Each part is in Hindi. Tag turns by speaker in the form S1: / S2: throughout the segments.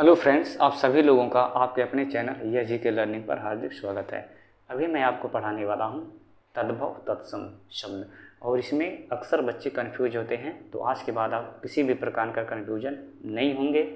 S1: हेलो फ्रेंड्स, आप सभी लोगों का आपके अपने चैनल यह जीके लर्निंग पर हार्दिक स्वागत है। अभी मैं आपको पढ़ाने वाला हूं तद्भव तत्सम शब्द, और इसमें अक्सर बच्चे कंफ्यूज होते हैं। तो आज के बाद आप किसी भी प्रकार का कंफ्यूजन नहीं होंगे,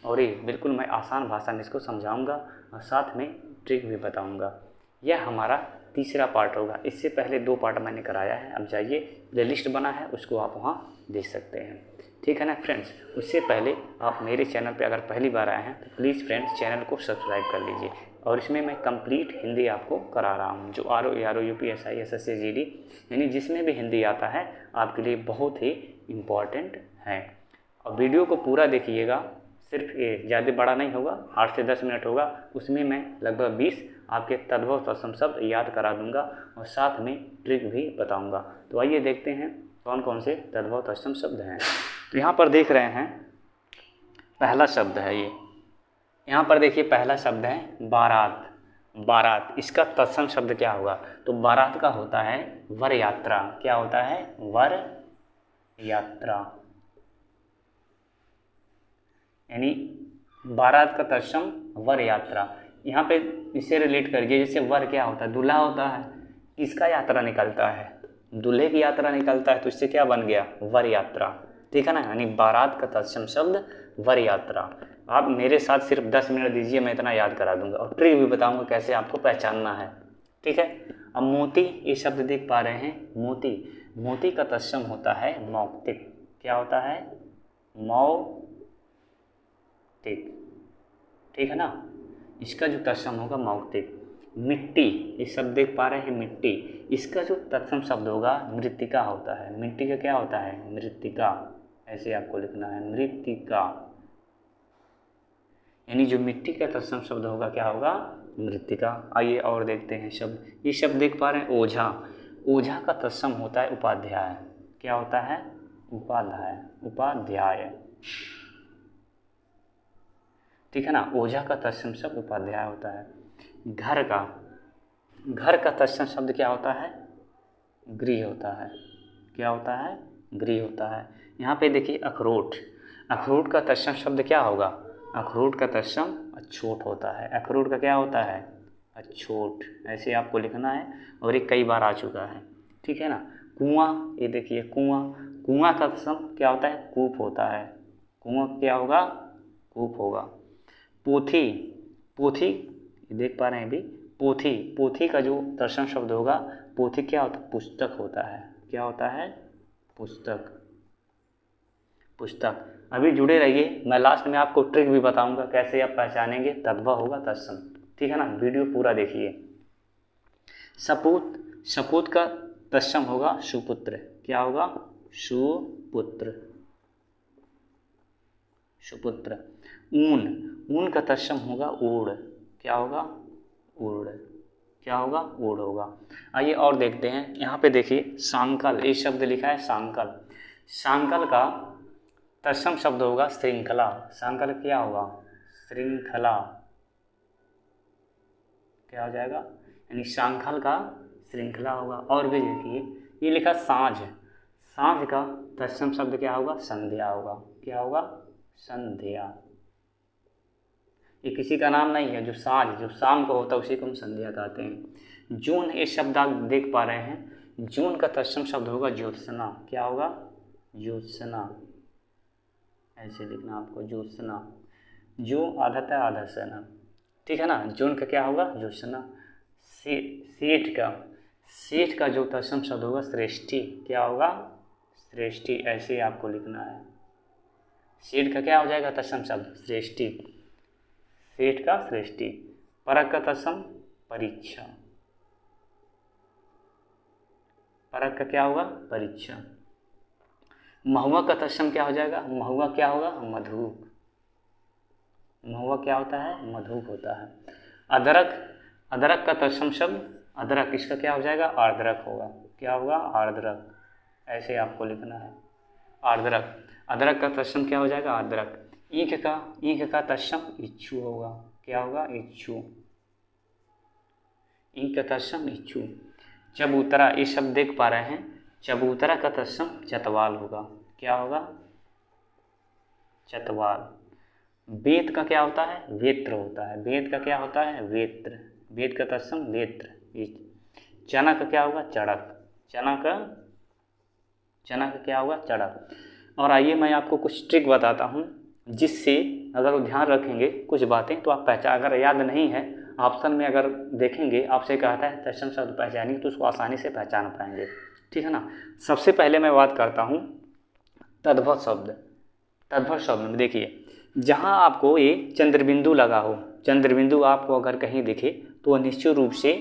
S1: और ये बिल्कुल मैं आसान भाषा में इसको समझाऊंगा और साथ में ट्रिक भी बताऊंगा। यह हमारा तीसरा पार्ट होगा। इससे पहले 2 पार्ट मैंने कराया है। अब जाइए, प्लेलिस्ट बना है, उसको आप वहाँ देख सकते हैं। ठीक है ना फ्रेंड्स। उससे पहले आप मेरे चैनल पे अगर पहली बार आए हैं तो प्लीज़ फ्रेंड्स चैनल को सब्सक्राइब कर लीजिए। और इसमें मैं कंप्लीट हिंदी आपको करा रहा हूँ, जो RO UPSI SSC GD यानी जिसमें भी हिंदी आता है आपके लिए बहुत ही इम्पॉर्टेंट है। और वीडियो को पूरा देखिएगा, सिर्फ ये ज़्यादा बड़ा नहीं होगा, 8 से 10 मिनट होगा। उसमें मैं लगभग 20 आपके तद्भव तत्सम शब्द याद करा दूंगा और साथ में ट्रिक भी बताऊंगा। तो आइए देखते हैं कौन कौन से तद्भव तत्सम शब्द हैं। तो यहाँ पर देख रहे हैं, पहला शब्द है ये। यहाँ पर देखिए, पहला शब्द है बारात। बारात, इसका तत्सम शब्द क्या होगा? तो बारात का होता है वर यात्रा। क्या होता है? वर यात्रा। यानी बारात का तत्सम वर यात्रा। यहाँ पे इससे रिलेट करिए, जैसे वर क्या होता है? दूल्हा होता है। किसका यात्रा निकलता है? दूल्हे की यात्रा निकलता है, तो इससे क्या बन गया? वर यात्रा। ठीक है ना। यानी बारात का तत्सम शब्द वर यात्रा। आप मेरे साथ सिर्फ 10 मिनट दीजिए, मैं इतना याद करा दूंगा और ट्रिक भी बताऊंगा कैसे आपको पहचानना है। ठीक है। अब मोती, ये शब्द देख पा रहे हैं, मोती। मोती का तत्सम होता है मौक्तिक। क्या होता है? मौक्तिक। ठीक है ना। इसका जो तत्सम होगा मौक्तिक। मिट्टी, ये शब्द देख पा रहे हैं, मिट्टी। इसका जो तत्सम शब्द होगा मृत्तिका होता है। मिट्टी का क्या होता है? मृत्तिका। ऐसे आपको लिखना है, मृत्तिका। यानी जो मिट्टी का तत्सम शब्द होगा क्या होगा? मृत्तिका। आइए और देखते हैं शब्द। ये शब्द देख पा रहे हैं, ओझा। ओझा का तत्सम होता है उपाध्याय। क्या होता है? उपाध्याय। उपाध्याय। ठीक है ना। ओझा का तत्सम शब्द उपाध्याय होता है। घर का, घर का तत्सम शब्द क्या होता है? गृह होता है। क्या होता है? गृह होता है। यहाँ पे देखिए अखरोट। अखरोट का तत्सम शब्द क्या होगा? अखरोट का तत्सम अछूट होता है। अखरोट का क्या होता है? अछूट। ऐसे आपको लिखना है, और ये कई बार आ चुका है। ठीक है ना। कुआं, ये देखिए कुआं। कुआं का तत्सम क्या होता है? कूप होता है। कुआं क्या होगा? कूप होगा। पोथी, पोथी देख पा रहे हैं अभी, पोथी। पोथी का जो तत्सम शब्द होगा, पोथी क्या होता है? पुस्तक होता है। क्या होता है? पुस्तक। पुस्तक। अभी जुड़े रहिए, मैं लास्ट में आपको ट्रिक भी बताऊंगा कैसे आप पहचानेंगे तद्भव होगा तत्सम। ठीक है ना। वीडियो पूरा देखिए। सपूत, सपूत का तत्सम होगा सुपुत्र। क्या होगा? सुपुत्र। सुपुत्र। ऊन, ऊन का तत्सम होगा ऊढ़। क्या होगा? ऊढ़। क्या होगा? ऊढ़ होगा। आइए और देखते हैं। यहाँ पे देखिए सांकल, ये शब्द लिखा है सांकल। सांकल का तत्सम शब्द होगा श्रृंखला। सांकल क्या होगा? श्रृंखला। क्या हो जाएगा? यानी सांकल का श्रृंखला होगा। और भी देखिए, ये लिखा साँझ। साँझ का तत्सम शब्द क्या होगा? संध्या होगा। क्या होगा? संध्या। ये किसी का नाम नहीं है। जो साँझ, जो शाम को होता है, उसी को हम संध्या कहते हैं। जून, ये शब्द आप देख पा रहे हैं। जून का तत्सम शब्द होगा ज्योत्सना। क्या होगा? ज्योत्सना। ऐसे लिखना आपको, ज्योत्सना। जो आधा आधा सना। ठीक है ना। जून का क्या होगा? ज्योत्सना। सेठ का, सेठ का जो तत्सम शब्द होगा श्रेष्ठी। क्या होगा? श्रेष्ठी। ऐसे आपको लिखना है। सेठ का क्या हो जाएगा तत्सम शब्द? श्रेष्ठी। सेठ का श्रेष्ठी। परक का तत्सम परीक्षा। परक का क्या होगा? परीक्षा। महुआ का तत्सम क्या हो जाएगा? महुआ क्या होगा? मधुक। महुआ क्या होता है? मधुक होता है। अदरक, अदरक का तत्सम शब्द अदरक। इसका क्या हो जाएगा? आर्द्रक होगा। क्या होगा? आर्द्रक। ऐसे आपको लिखना है, आर्द्रक। अदरक का तत्सम क्या हो जाएगा? आर्द्रक। ईख का, ईख का तत्सम इच्छु होगा। क्या होगा? इच्छु। ईख का तत्सम इच्छु। चबूतरा, ये शब्द देख पा रहे हैं। चबूतरा का तत्सम चतवाल होगा। क्या होगा? चतवाल। वेद का क्या होता है? वेत्र होता है। वेद का क्या होता है? वेत्र। वेद का तत्सम वेत्र। चना का क्या होगा? चड़क। चना का क्या होगा? चड़क। और आइए मैं आपको कुछ ट्रिक बताता हूँ जिससे अगर वो ध्यान रखेंगे कुछ बातें तो आप पहचान, अगर याद नहीं है ऑप्शन में अगर देखेंगे आपसे कहता है तत्सम शब्द पहचानिए तो उसको आसानी से पहचान पाएंगे, ठीक है ना। सबसे पहले मैं बात करता हूँ तद्भव शब्द। तद्भव शब्द में देखिए, जहाँ आपको ये चंद्रबिंदु लगा हो, चंद्रबिंदु आपको अगर कहीं दिखे तो निश्चित रूप से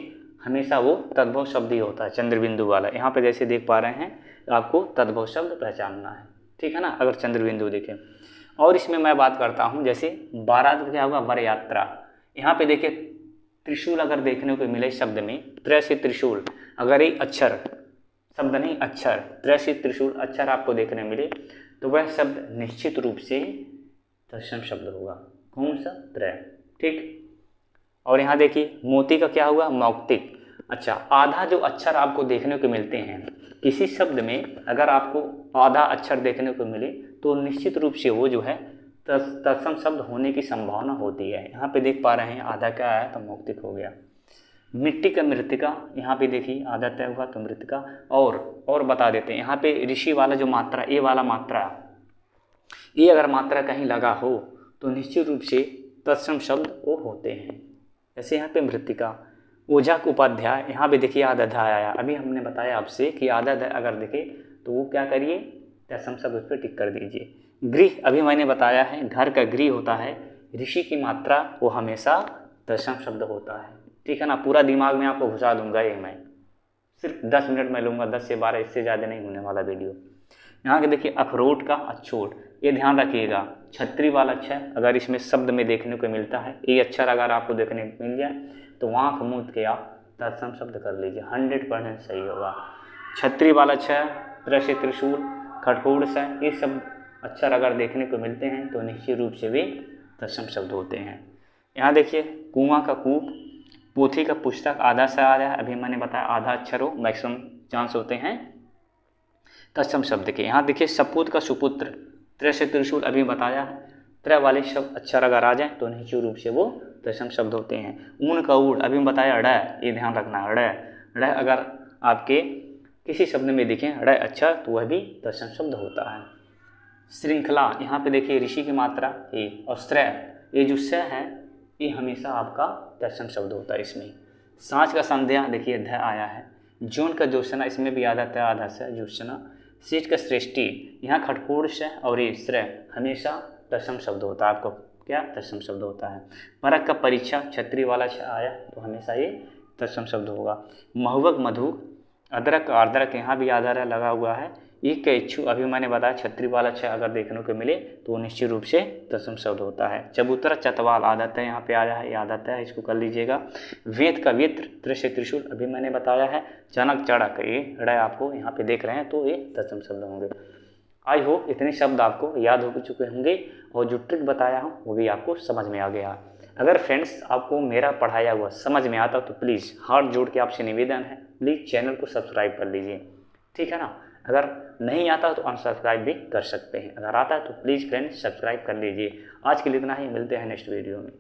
S1: हमेशा वो तद्भव शब्द ही होता है, चंद्रबिंदु वाला। यहाँ पे जैसे देख पा रहे हैं आपको तद्भव शब्द पहचानना है, ठीक है ना, अगर चंद्रबिंदु दिखे। और इसमें मैं बात करता हूँ जैसे बारात क्या होगा? वर यात्रा। यहाँ पे देखिए त्रिशूल अगर देखने को मिले शब्द में, त्र से त्रिशूल, अगर एक अक्षर, शब्द नहीं अक्षर, त्र से त्रिशूल अक्षर आपको देखने मिले तो वह शब्द निश्चित रूप से तत्सम शब्द होगा। कौन सा? त्र, ठीक। और यहाँ देखिए मोती का क्या हुआ? मौक्तिक। अच्छा, आधा जो अक्षर आपको देखने को मिलते हैं किसी शब्द में, अगर आपको आधा अक्षर देखने को मिले तो निश्चित रूप से वो जो है तत्सम शब्द होने की संभावना होती है। यहाँ पे देख पा रहे हैं आधा क्या आया? तो मौक्तिक हो गया। मिट्टी का मृतिका, यहाँ पे देखिए आधा तय हुआ तो मृतिका। और बता देते हैं यहाँ पे ऋषि वाला जो मात्रा, ए वाला मात्रा, ये अगर मात्रा कहीं लगा हो तो निश्चित रूप से तत्सम शब्द वो होते हैं। जैसे यहाँ पे मृतिका। ओझा का उपाध्याय, यहाँ पे देखिए आधा अध्याय आया। अभी हमने बताया आपसे कि आधा अध्याय अगर दिखे तो वो क्या करिए? तत्सम शब्द उस पर टिक कर दीजिए। गृह, अभी मैंने बताया है घर का गृह होता है, ऋषि की मात्रा वो हमेशा तत्सम शब्द होता है, ठीक है ना। पूरा दिमाग में आपको घुसा दूंगा ये मैं, सिर्फ 10 मिनट में लूँगा, 10 से 12, इससे ज़्यादा नहीं होने वाला वीडियो। यहाँ के देखिए अखरोट का अछोट, ये ध्यान रखिएगा। छतरी वाला अक्षर अगर इसमें शब्द में देखने को मिलता है, ये अक्षर अगर आपको देखने को मिल जाए तो आँख मूंद के आप तत्सम शब्द कर लीजिए, 100% सही होगा। छतरी वाला अक्षर, त्र से त्रिशूल, खटखोड़ से, ये सब अक्षर अगर देखने को मिलते हैं तो निश्चित रूप से वे तत्सम शब्द होते हैं। यहाँ देखिए कुआं का कूप, पोथी का पुस्तक, आधा से आ रहा है, अभी मैंने बताया आधा अक्षर हो, मैक्सिमम चांस होते हैं तत्सम शब्द के। यहाँ देखिए सपूत का सुपुत्र, त्र से त्रिशूल अभी बताया है, त्र वाले शब्द अक्षर अगर आ जाए तो निश्चित रूप से वो तत्सम शब्द होते हैं। ऊन का ऊड़, अभी बताया ड़, ये ध्यान रखना है, ड़ अगर आपके किसी शब्द में दिखें ड़ अक्षर तो वह भी तत्सम शब्द होता है। श्रृंखला, यहाँ पे देखिए ऋषि की मात्रा ए, और श्रय, ये जो स है ये हमेशा आपका तत्सम शब्द होता है इसमें। सांझ का संध्या, देखिए ध आया है। जून का जोशना, इसमें भी आधा तय आधा से जोशना। शीत का सृष्टि, यहाँ खटखोड़ से और ये श्रय हमेशा तत्सम शब्द होता है, आपको क्या तत्सम शब्द होता है। परख का परीक्षा, छतरी वाला आया तो हमेशा ये तत्सम शब्द होगा। महुवक मधु, अदरक आर्द्रक, यहाँ भी आधार लगा हुआ है। ईख का इच्छु, अभी मैंने बताया छतरी वाला छ अगर देखने को मिले तो निश्चित रूप से तत्सम शब्द होता है। चबूतरा चतवाल, आदत है यहाँ पे आया है, ये आदत है, इसको कर लीजिएगा। वेद का वित्र, त्र से त्रिशूल अभी मैंने बताया है। चनक चड़क, ये ड़ आपको यहाँ पे देख रहे हैं तो ये तत्सम शब्द होंगे। आई होप इतने शब्द आपको याद हो चुके होंगे और जो ट्रिक बताया हूँ वो भी आपको समझ में आ गया। अगर फ्रेंड्स आपको मेरा पढ़ाया हुआ समझ में आता तो प्लीज़ हाथ जोड़ के आपसे निवेदन है, प्लीज़ चैनल को सब्सक्राइब कर लीजिए, ठीक है ना। अगर नहीं आता तो अनसब्सक्राइब भी कर सकते हैं, अगर आता है तो प्लीज़ फ्रेंड्स सब्सक्राइब कर लीजिए। आज के लिए इतना ही, मिलते हैं नेक्स्ट वीडियो में।